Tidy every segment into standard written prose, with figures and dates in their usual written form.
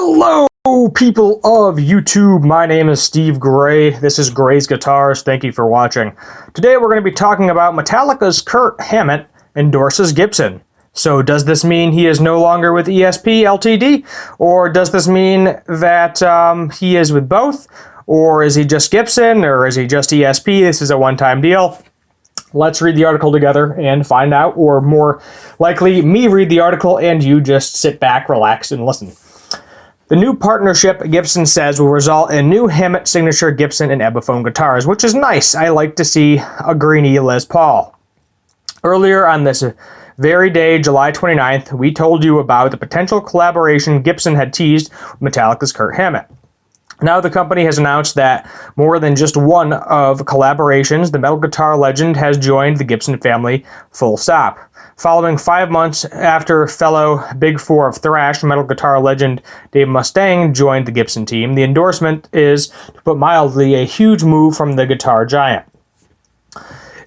Hello, people of YouTube. My name is Steve Gray. This is Gray's Guitars. Thank you for watching. Today we're going to be talking about Metallica's Kirk Hammett Endorses Gibson. So does this mean he is no longer with ESP Ltd? Or does this mean that he is with both? Or is he just Gibson? Or is he just ESP? This is a one-time deal. Let's read the article together and find out, or more likely, me read the article and you just sit back, relax, and listen. The new partnership, Gibson says, will result in new Hammett signature Gibson and Epiphone guitars, which is nice. I like to see a greeny Les Paul. Earlier on this very day, July 29th, we told you about the potential collaboration Gibson had teased with Metallica's Kirk Hammett. Now the company has announced that more than just one of collaborations, the metal guitar legend has joined the Gibson family full stop. Following 5 months after fellow Big Four of thrash metal guitar legend Dave Mustaine joined the Gibson team, the endorsement is, to put mildly, a huge move from the guitar giant.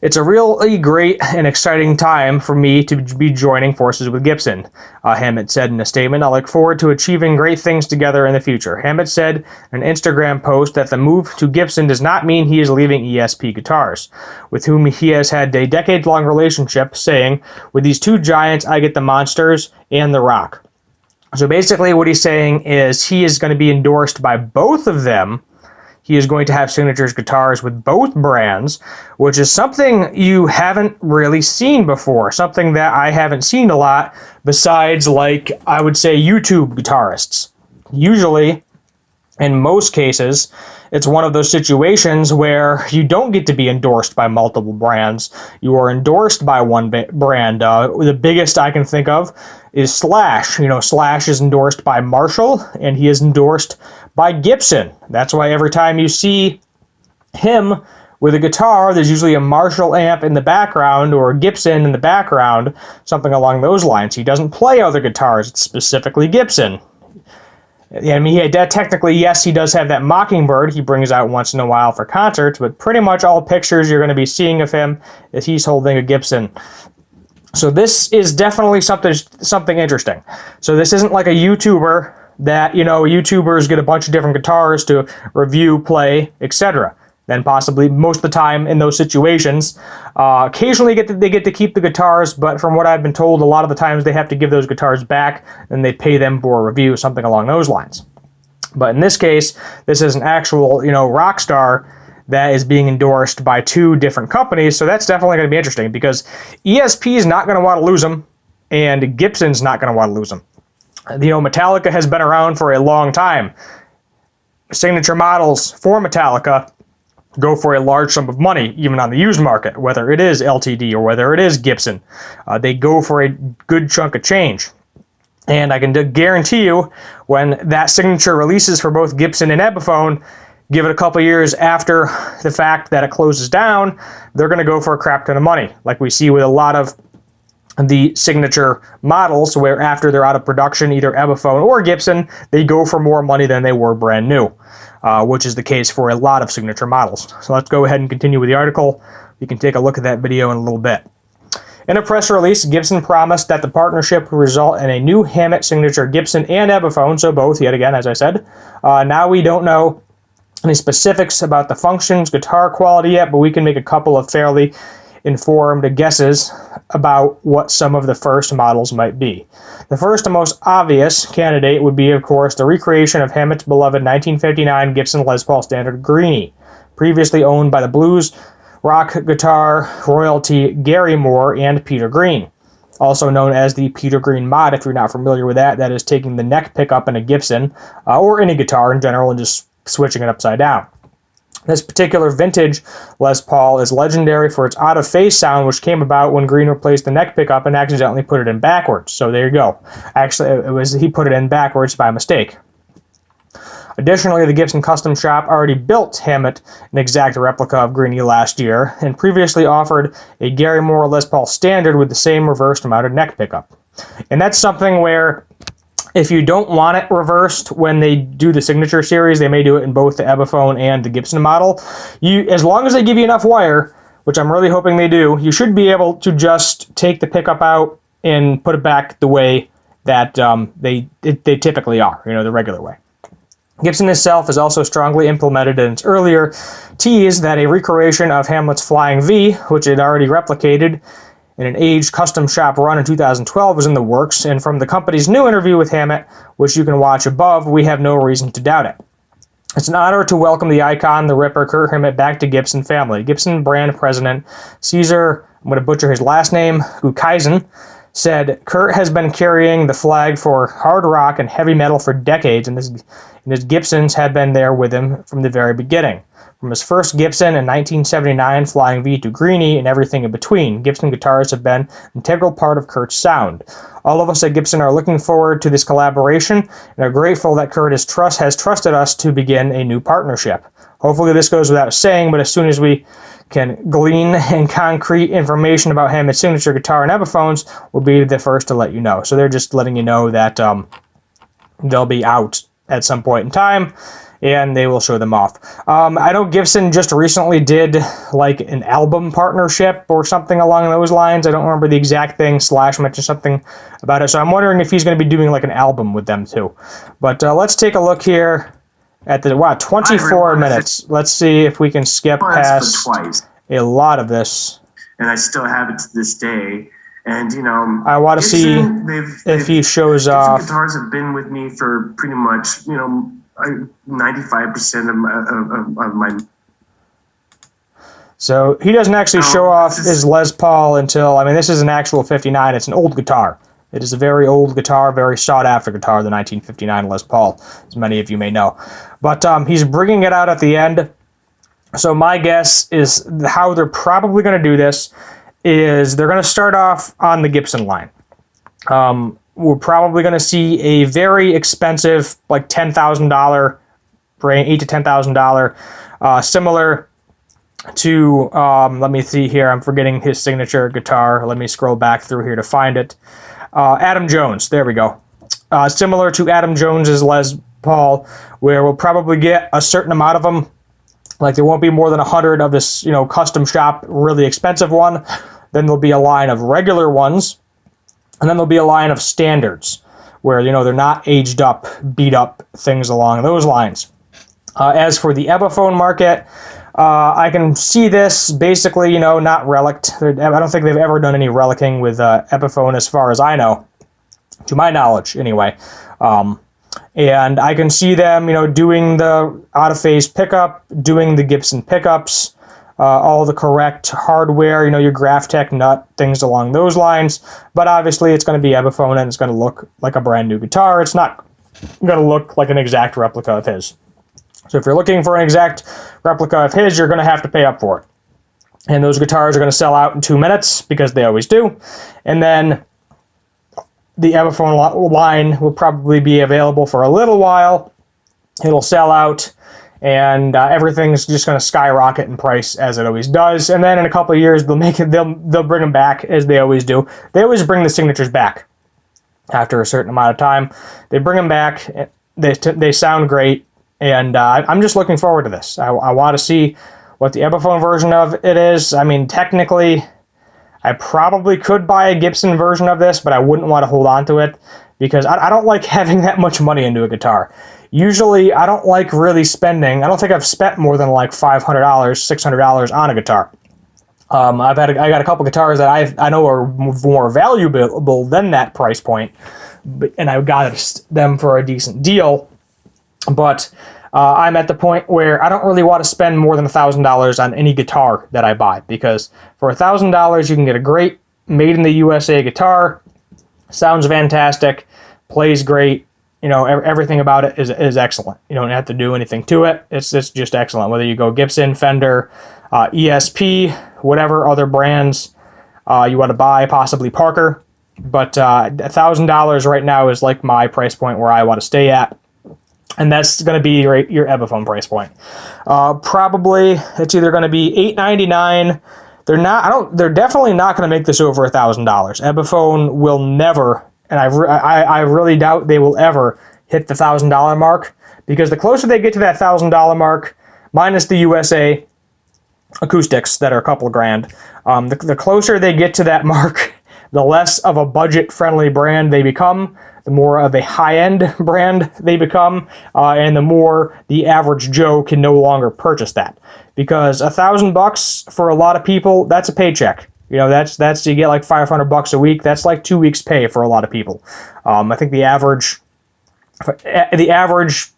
It's a really great and exciting time for me to be joining forces with Gibson, Hammett said in a statement. I look forward to achieving great things together in the future. Hammett said in an Instagram post that the move to Gibson does not mean he is leaving ESP Guitars, with whom he has had a decade-long relationship, saying, "With these two giants, I get the Monsters and the Rock." So basically what he's saying is he is going to be endorsed by both of them. He is going to have signatures guitars with both brands, which is something you haven't really seen before, something that I haven't seen a lot besides, like, I would say YouTube guitarists. Usually, in most cases, it's one of those situations where you don't get to be endorsed by multiple brands. You are endorsed by one brand. The biggest I can think of is Slash. You know, Slash is endorsed by Marshall, and he is endorsed by Gibson. That's why every time you see him with a guitar, there's usually a Marshall amp in the background or a Gibson in the background, something along those lines. He doesn't play other guitars. It's specifically Gibson. I mean, technically, yes, he does have that Mockingbird he brings out once in a while for concerts, but pretty much all pictures you're going to be seeing of him is he's holding a Gibson. So this is definitely something interesting. So this isn't like a YouTuber that, you know, YouTubers get a bunch of different guitars to review, play, etc. Then possibly most of the time in those situations, occasionally they get to keep the guitars, but from what I've been told, a lot of the times they have to give those guitars back and they pay them for a review, something along those lines. But in this case, this is an actual, you know, rock star that is being endorsed by two different companies, so that's definitely going to be interesting because ESP is not going to want to lose them, and Gibson's not going to want to lose them. You know, Metallica has been around for a long time. Signature models for Metallica go for a large sum of money, even on the used market, whether it is LTD or whether it is Gibson. They go for a good chunk of change. And I can guarantee you, when that signature releases for both Gibson and Epiphone, give it a couple years after the fact that it closes down, they're going to go for a crap ton of money, like we see with a lot of the signature models, where after they're out of production, either Epiphone or Gibson, they go for more money than they were brand new, which is the case for a lot of signature models. So let's go ahead and continue with the article. You can take a look at that video in a little bit. In a press release, Gibson promised that the partnership would result in a new Hammett signature Gibson and Epiphone, so both, yet again, as I said. Now we don't know any specifics about the functions, guitar quality yet, but we can make a couple of fairly informed guesses about what some of the first models might be. The first and most obvious candidate would be, of course, the recreation of Hammett's beloved 1959 Gibson Les Paul Standard Greenie, previously owned by the blues rock guitar royalty Gary Moore and Peter Green, also known as the Peter Green mod. If you're not familiar with that, that is taking the neck pickup in a Gibson, or any guitar in general, and just switching it upside down. This particular vintage Les Paul is legendary for its out-of-phase sound, which came about when Green replaced the neck pickup and accidentally put it in backwards. So there you go. Actually, he put it in backwards by mistake. Additionally, the Gibson Custom Shop already built Hammett an exact replica of Greenie last year, and previously offered a Gary Moore Les Paul Standard with the same reversed mounted neck pickup. And that's something where, if you don't want it reversed when they do the Signature Series, they may do it in both the Epiphone and the Gibson model. As long as they give you enough wire, which I'm really hoping they do, you should be able to just take the pickup out and put it back the way that they typically are, the regular way. Gibson itself is also strongly implemented in its earlier tease that a recreation of Hammett's Flying V, which it already replicated in an aged custom shop run in 2012, was in the works, and from the company's new interview with Hammett, which you can watch above, we have no reason to doubt it. It's an honor to welcome the icon, the Ripper, Kirk Hammett, back to Gibson family. Gibson brand president Caesar, I'm going to butcher his last name, Gukaisen, said Kurt has been carrying the flag for hard rock and heavy metal for decades, and his Gibsons had been there with him from the very beginning. From his first Gibson in 1979, Flying V, to Greenie, and everything in between, Gibson guitars have been an integral part of Kurt's sound. All of us at Gibson are looking forward to this collaboration and are grateful that Kurt has trusted us to begin a new partnership. Hopefully this goes without saying, but as soon as we can glean and concrete information about Hammett's signature guitar and Epiphones, we'll be the first to let you know. So they're just letting you know that they'll be out at some point in time, and they will show them off. I know Gibson just recently did like an album partnership or something along those lines. I don't remember the exact thing. Slash mentioned something about it, so I'm wondering if he's going to be doing like an album with them too. But let's take a look here at the 24 minutes. Let's see if we can skip past a lot of this. And I still have it to this day. And I want to see if he shows off. Guitars have been with me for pretty much 95% of my. So he doesn't actually show off his Les Paul until, this is an actual 59. It's an old guitar. It is a very old guitar, very sought-after guitar, the 1959 Les Paul, as many of you may know. But he's bringing it out at the end. So my guess is how they're probably going to do this is they're going to start off on the Gibson line. We're probably going to see a very expensive, like $10,000 range, $8,000 to $10,000, similar to, let me see here, I'm forgetting his signature guitar. Let me scroll back through here to find it. Adam Jones, there we go. Similar to Adam Jones's Les Paul, where we'll probably get a certain amount of them. Like there won't be more than 100 of this, custom shop, really expensive one. Then there'll be a line of regular ones. And then there'll be a line of standards where, they're not aged up, beat up, things along those lines. As for the Epiphone market, I can see this basically, not relicked. I don't think they've ever done any relicking with Epiphone as far as I know, to my knowledge anyway. And I can see them, doing the out-of-phase pickup, doing the Gibson pickups, all the correct hardware, your Graphtec nut, things along those lines. But obviously it's going to be Epiphone and it's going to look like a brand new guitar. It's not going to look like an exact replica of his. So if you're looking for an exact replica of his, you're going to have to pay up for it. And those guitars are going to sell out in 2 minutes because they always do. And then the Epiphone line will probably be available for a little while. It'll sell out, and everything's just going to skyrocket in price as it always does. And then in a couple of years, they'll bring them back as they always do. They always bring the signatures back after a certain amount of time. They bring them back. They sound great, and I'm just looking forward to this. I want to see what the Epiphone version of it is. Technically, I probably could buy a Gibson version of this, but I wouldn't want to hold on to it because I don't like having that much money into a guitar. Usually, I don't like really spending. I don't think I've spent more than like $500, $600 on a guitar. I got a couple guitars that I know are more valuable than that price point, and I got them for a decent deal. But I'm at the point where I don't really want to spend more than $1,000 on any guitar that I buy, because for $1,000 you can get a great made in the USA guitar, sounds fantastic, plays great, everything about it is excellent. You don't have to do anything to it. It's just excellent. Whether you go Gibson, Fender, ESP, whatever other brands you want to buy, possibly Parker, but $1,000 right now is like my price point where I want to stay at. And that's going to be your Epiphone price point. Probably it's either going to be $899. They're definitely not going to make this over $1,000. Epiphone will never, and I really doubt they will ever hit the $1,000 mark, because the closer they get to that $1,000 mark, minus the USA acoustics that are a couple of grand, the closer they get to that mark, the less of a budget-friendly brand they become, the more of a high-end brand they become, and the more the average Joe can no longer purchase that. Because $1,000 for a lot of people, that's a paycheck. You know, that's you get like $500 a week. That's like 2 weeks' pay for a lot of people. I think the average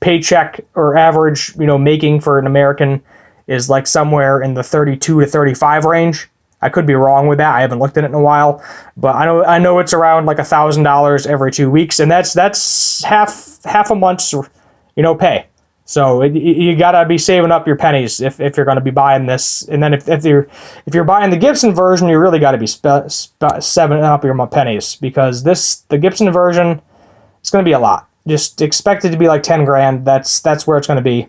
paycheck or average, making for an American is like somewhere in the 32 to 35 range. I could be wrong with that. I haven't looked at it in a while, but I know it's around like $1,000 every 2 weeks, and that's half a month's pay. So you gotta be saving up your pennies if you're going to be buying this. And then if you're buying the Gibson version, you really got to be saving up your pennies, because the Gibson version is going to be a lot. Just expect it to be like 10 grand. That's where it's going to be.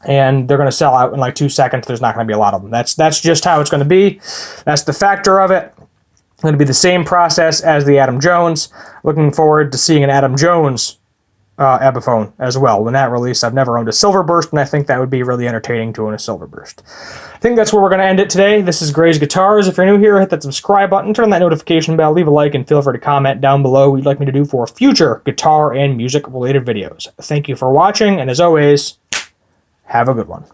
And they're going to sell out in like 2 seconds. There's not going to be a lot of them. That's just how it's going to be. That's the factor of it. It's going to be the same process as the Adam Jones. Looking forward to seeing an Adam Jones Epiphone as well. When that released, I've never owned a Silverburst, and I think that would be really entertaining to own a Silverburst. I think that's where we're going to end it today. This is Gray's Guitars. If you're new here, hit that subscribe button, turn that notification bell, leave a like, and feel free to comment down below what you'd like me to do for future guitar and music related videos. Thank you for watching, and as always, have a good one.